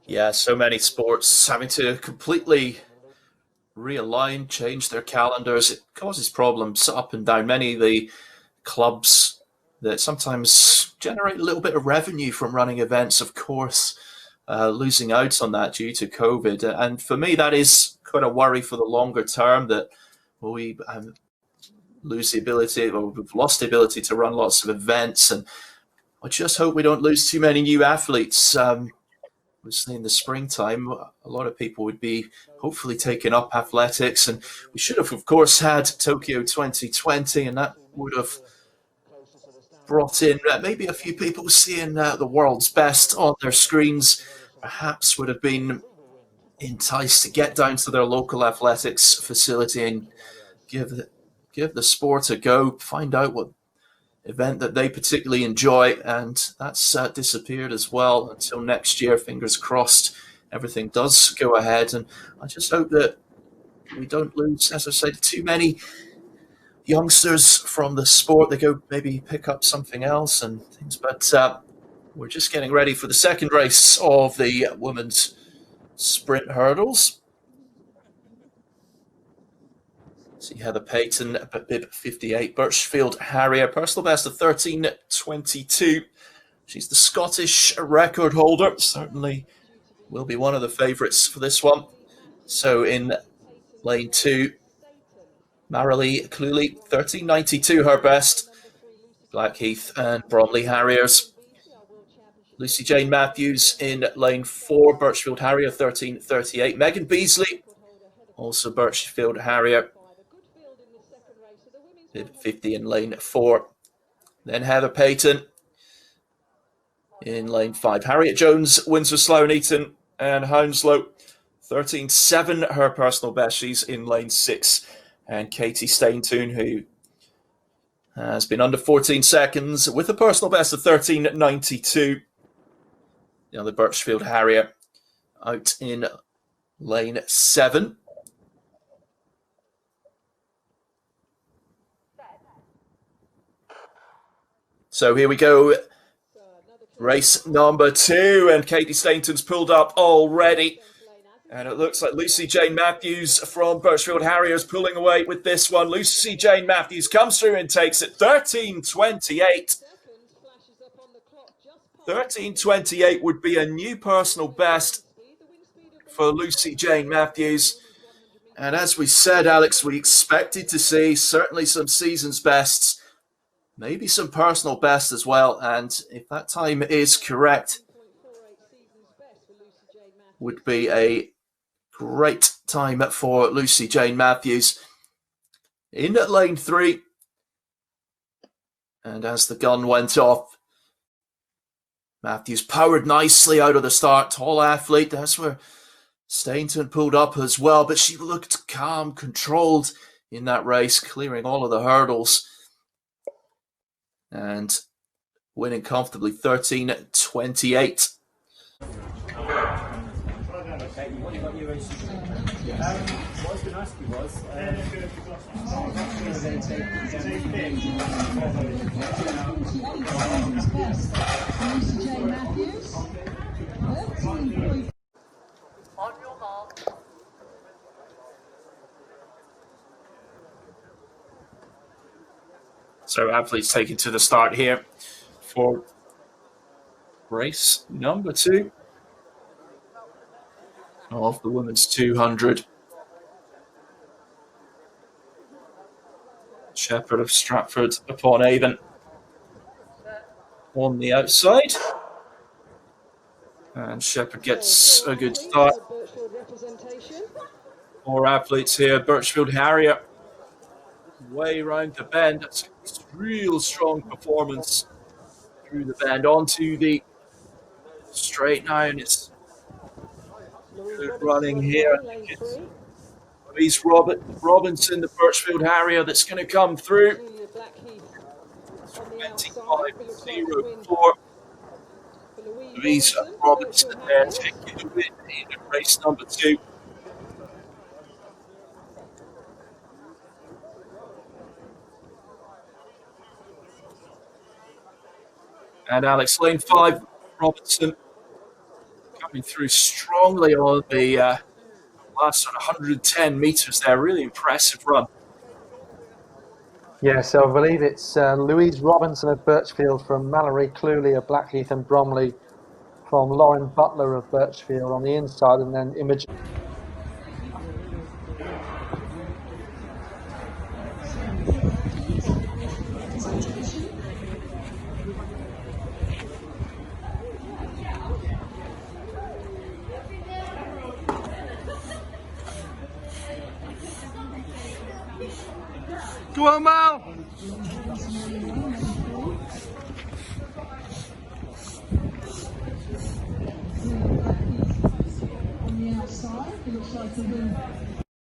Yeah, so many sports having to completely realign, change their calendars. It causes problems up and down. Many of the clubs that sometimes generate a little bit of revenue from running events, of course, losing out on that due to COVID. And for me, that is quite a worry for the longer term that we lose the ability, or we've lost the ability to run lots of events. And I just hope we don't lose too many new athletes. Obviously, in the springtime, a lot of people would be hopefully taking up athletics. And we should have, of course, had Tokyo 2020, and that would have brought in maybe a few people seeing the world's best on their screens, perhaps would have been enticed to get down to their local athletics facility and give the sport a go, find out what event that they particularly enjoy, and that's disappeared as well until next year. Fingers crossed everything does go ahead, and I just hope that we don't lose, as I said, too many youngsters from the sport. They go maybe pick up something else and things, but we're just getting ready for the second race of the women's sprint hurdles. See Heather Payton, bib 58, Birchfield Harrier, personal best of 13:22. She's the Scottish record holder, certainly will be one of the favourites for this one. So in lane 2, Marilee Cluley, 13:92 her best. Blackheath and Bromley Harriers. Lucy Jane Matthews in lane 4, Birchfield Harrier, 13:38. Megan Beasley, also Birchfield Harrier, 50 in lane 4. Then Heather Payton in lane 5. Harriet Jones, Windsor Slough Nuneaton and Hounslow, 13:7 her personal best. She's in lane 6. And Katie Staintoon, who has been under 14 seconds with a personal best of 13:92. The other Birchfield Harrier out in lane 7. So here we go. Race number 2, and Katie Stainton's pulled up already. And it looks like Lucy Jane Matthews from Birchfield Harriers pulling away with this one. Lucy Jane Matthews comes through and takes it 13:28. 13:28 would be a new personal best for Lucy Jane Matthews. And as we said, Alex, we expected to see certainly some season's bests, maybe some personal bests as well. And if that time is correct, would be a great time for Lucy Jane Matthews. In lane 3. And as the gun went off, Matthews powered nicely out of the start. Tall athlete. That's where Stainton pulled up as well. But she looked calm, controlled in that race, clearing all of the hurdles. And winning comfortably, 13:28. What I was going to ask you was, on your mark. So athletes taken to the start here for race number 2 of the women's 200. Shepherd of Stratford upon Avon on the outside. And Shepherd gets a good start. 4 athletes here. Birchfield Harrier way round the bend. That's a real strong performance through the bend onto the straight now, and it's good running here. I think it's Louise Robinson, the Birchfield Harrier, that's going to come through. 25.04. Louise Robinson there taking the win in race number 2. And Alex, lane 5, Robinson coming through strongly on the last sort of 110 metres there. Really impressive run. Yeah, so I believe it's Louise Robinson of Birchfield from Mallory, Cluley of Blackheath and Bromley from Lauren Butler of Birchfield on the inside, and then Imogen. Go on, Mal! On the outside, it looks like